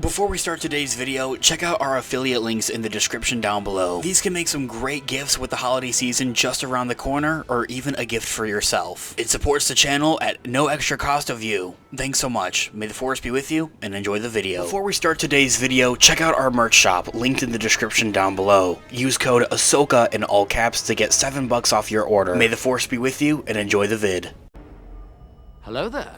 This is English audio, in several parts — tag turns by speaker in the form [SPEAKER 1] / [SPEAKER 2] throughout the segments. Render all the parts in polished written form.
[SPEAKER 1] Before we start today's video, check out our affiliate links in the description down below. These can make some great gifts with the holiday season just around the corner, or even a gift for yourself. It supports the channel at no extra cost of you. Thanks so much. May the force be with you, and enjoy the video. Before we start today's video, check out our merch shop, linked in the description down below. Use code Ahsoka in all caps to get $7 off your order. May the force be with you, and enjoy the vid.
[SPEAKER 2] Hello there.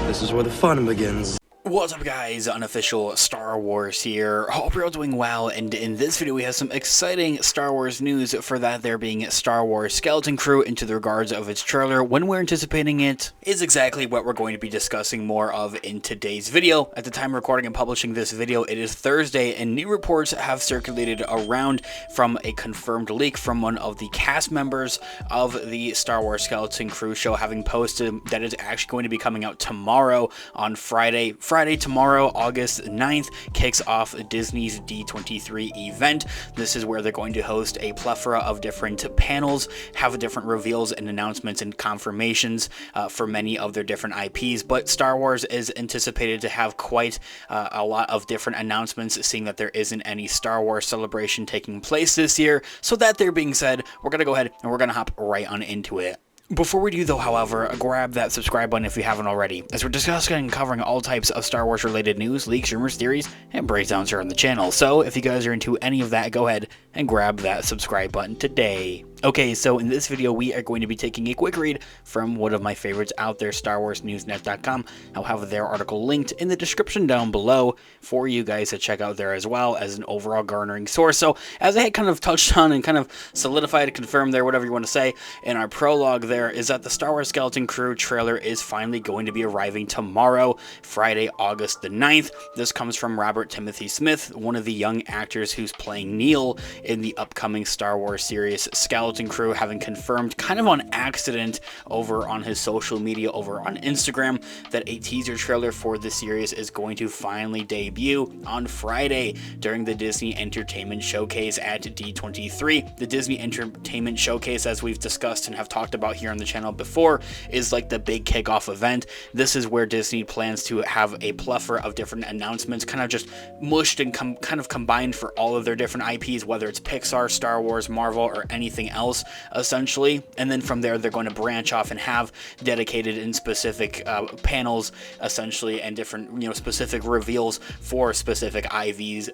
[SPEAKER 3] This is where the fun begins.
[SPEAKER 1] What's up guys, Unofficial Star Wars here. Hope you're all doing well, and in this video we have some exciting Star Wars news, for that there being Star Wars Skeleton Crew into the regards of its trailer. When we're anticipating it is exactly what we're going to be discussing more of in today's video. At the time of recording and publishing this video, it is Thursday, and new reports have circulated around from a confirmed leak from one of the cast members of the Star Wars Skeleton Crew show, having posted that it's actually going to be coming out tomorrow on Friday, tomorrow, August 9th, kicks off Disney's D23 event. This is where they're going to host a plethora of different panels, have different reveals and announcements and confirmations for many of their different IPs. But Star Wars is anticipated to have quite a lot of different announcements, seeing that there isn't any Star Wars celebration taking place this year. So that there being said, we're going to go ahead and we're going to hop right on into it. Before we do though, however, grab that subscribe button if you haven't already, as we're discussing and covering all types of Star Wars related news, leaks, rumors, theories, and breakdowns here on the channel. So if you guys are into any of that, go ahead and grab that subscribe button today. Okay, so in this video we are going to be taking a quick read from one of my favorites out there, StarWarsNewsNet.com. I'll have their article linked in the description down below for you guys to check out there, as well as an overall garnering source. So as I had kind of touched on and kind of solidified, confirmed there, whatever you want to say, in our prologue there, is that the Star Wars Skeleton Crew trailer is finally going to be arriving tomorrow, Friday, August the 9th. This comes from Robert Timothy Smith, one of the young actors who's playing Neil in the upcoming Star Wars series Skeleton Crew, having confirmed kind of on accident over on his social media over on Instagram that a teaser trailer for the series is going to finally debut on Friday during the Disney Entertainment Showcase at D23. The Disney Entertainment Showcase, as we've discussed and have talked about here on the channel before, is like the big kickoff event. This is where Disney plans to have a plethora of different announcements, kind of just mushed and kind of combined for all of their different IPs, whether it's Pixar, Star Wars, Marvel, or anything else, essentially. And then from there they're going to branch off and have dedicated and specific panels, essentially, and different, specific reveals for specific IPs,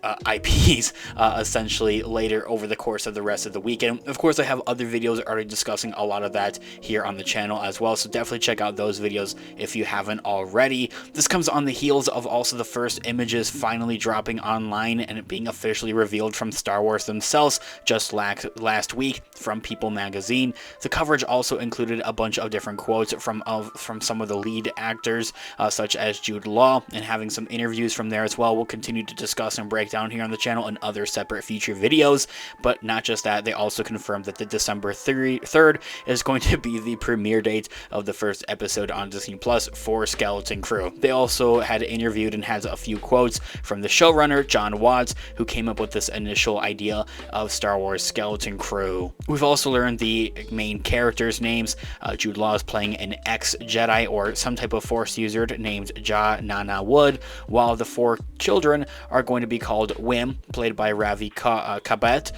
[SPEAKER 1] essentially, later over the course of the rest of the weekend. Of course, I have other videos already discussing a lot of that here on the channel as well, so definitely check out those videos if you haven't already. This comes on the heels of also the first images finally dropping online and it being officially revealed from Star Wars themselves just last week from People magazine. The coverage also included a bunch of different quotes from some of the lead actors, such as Jude Law, and having some interviews from there as well. We'll continue to discuss and break down here on the channel in other separate future videos. But not just that, they also confirmed that the December 3rd is going to be the premiere date of the first episode on Disney Plus for Skeleton Crew. They also had interviewed and has a few quotes from the showrunner, John Watts, who came up with this initial idea of Star Wars Skeleton Crew. We've also learned the main characters' names. Jude Law is playing an ex-Jedi or some type of Force user named Ja Nana Wood, while the four children are going to be called Wim, played by Ravi Kabet,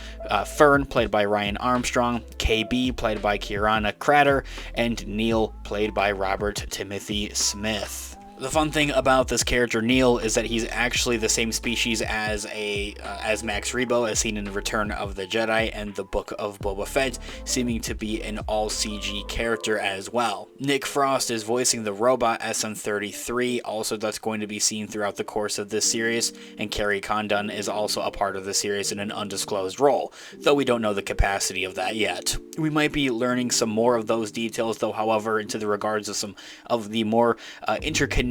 [SPEAKER 1] Fern, played by Ryan Armstrong, KB, played by Kirana Crater, and Neil, played by Robert Timothy Smith. The fun thing about this character Neil is that he's actually the same species as Max Rebo, as seen in Return of the Jedi and the Book of Boba Fett, seeming to be an all CG character as well. Nick Frost is voicing the robot SM-33, also that's going to be seen throughout the course of this series, and Kerry Condon is also a part of the series in an undisclosed role, though we don't know the capacity of that yet. We might be learning some more of those details though, however, into the regards of some of the more interconnected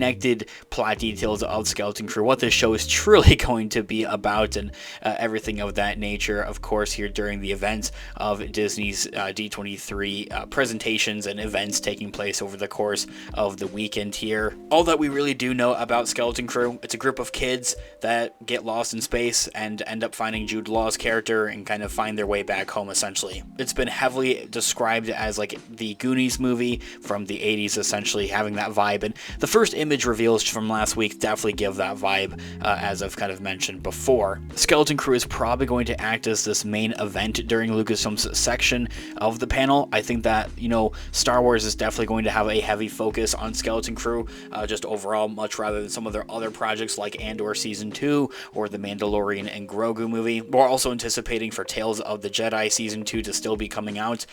[SPEAKER 1] plot details of Skeleton Crew, what this show is truly going to be about, and everything of that nature, of course, here during the events of Disney's D23 presentations and events taking place over the course of the weekend here. All that we really do know about Skeleton Crew, it's a group of kids that get lost in space and end up finding Jude Law's character and kind of find their way back home, essentially. It's been heavily described as like the Goonies movie from the 80s, essentially having that vibe, and the first image reveals from last week definitely give that vibe, as I've kind of mentioned before. Skeleton Crew is probably going to act as this main event during Lucasfilm's section of the panel. I think that, Star Wars is definitely going to have a heavy focus on Skeleton Crew, just overall, much rather than some of their other projects like Andor Season 2 or the Mandalorian and Grogu movie. We're also anticipating for Tales of the Jedi Season 2 to still be coming out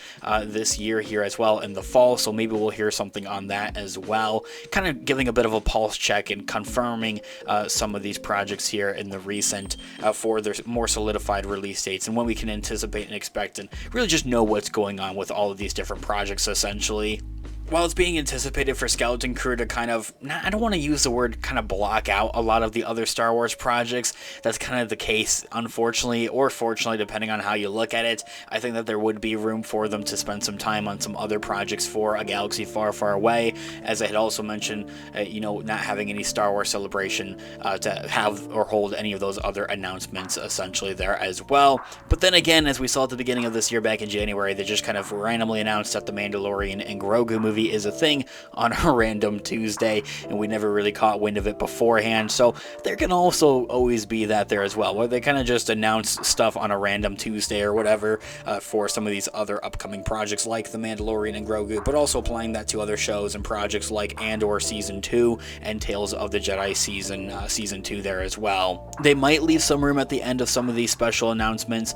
[SPEAKER 1] this year here as well in the fall, so maybe we'll hear something on that as well. Kind of giving a bit of a pulse check and confirming some of these projects here in the recent for their more solidified release dates and when we can anticipate and expect and really just know what's going on with all of these different projects essentially. While it's being anticipated for Skeleton Crew to kind of, I don't want to use the word kind of block out a lot of the other Star Wars projects, that's kind of the case, unfortunately, or fortunately, depending on how you look at it. I think that there would be room for them to spend some time on some other projects for a galaxy far, far away. As I had also mentioned, not having any Star Wars Celebration to have or hold any of those other announcements essentially there as well. But then again, as we saw at the beginning of this year back in January, they just kind of randomly announced that the Mandalorian and Grogu movie is a thing on a random Tuesday, and we never really caught wind of it beforehand. So there can also always be that there as well, where they kind of just announce stuff on a random Tuesday or whatever for some of these other upcoming projects like The Mandalorian and Grogu, but also applying that to other shows and projects like Andor Season 2 and Tales of the Jedi Season 2 there as well. They might leave some room at the end of some of these special announcements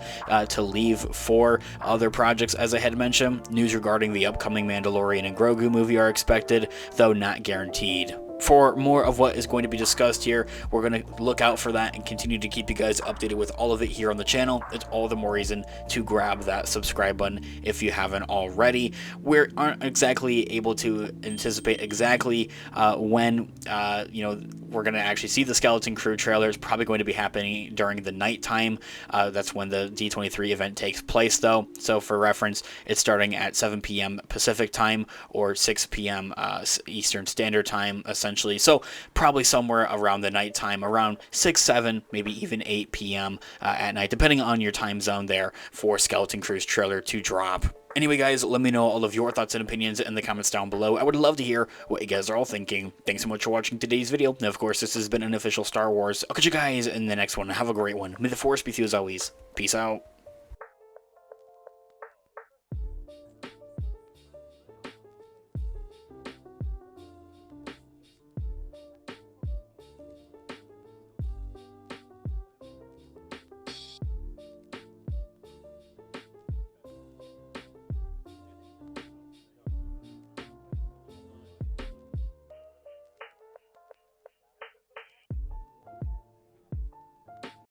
[SPEAKER 1] to leave for other projects. As I had mentioned, news regarding the upcoming Mandalorian and Grogu movie are expected, though not guaranteed. For more of what is going to be discussed here, we're going to look out for that and continue to keep you guys updated with all of it here on the channel. It's all the more reason to grab that subscribe button if you haven't already. We aren't exactly able to anticipate exactly when we're going to actually see the Skeleton Crew trailer. It's probably going to be happening during the nighttime. That's when the D23 event takes place, though. So for reference, it's starting at 7 p.m. Pacific time or 6 p.m. Eastern Standard Time, essentially. So probably somewhere around the nighttime, around 6, 7, maybe even 8 p.m. At night, depending on your time zone there for Skeleton Crew's trailer to drop. Anyway, guys, let me know all of your thoughts and opinions in the comments down below. I would love to hear what you guys are all thinking. Thanks so much for watching today's video. And of course, this has been an official Star Wars. I'll catch you guys in the next one. Have a great one. May the Force be with you as always. Peace out.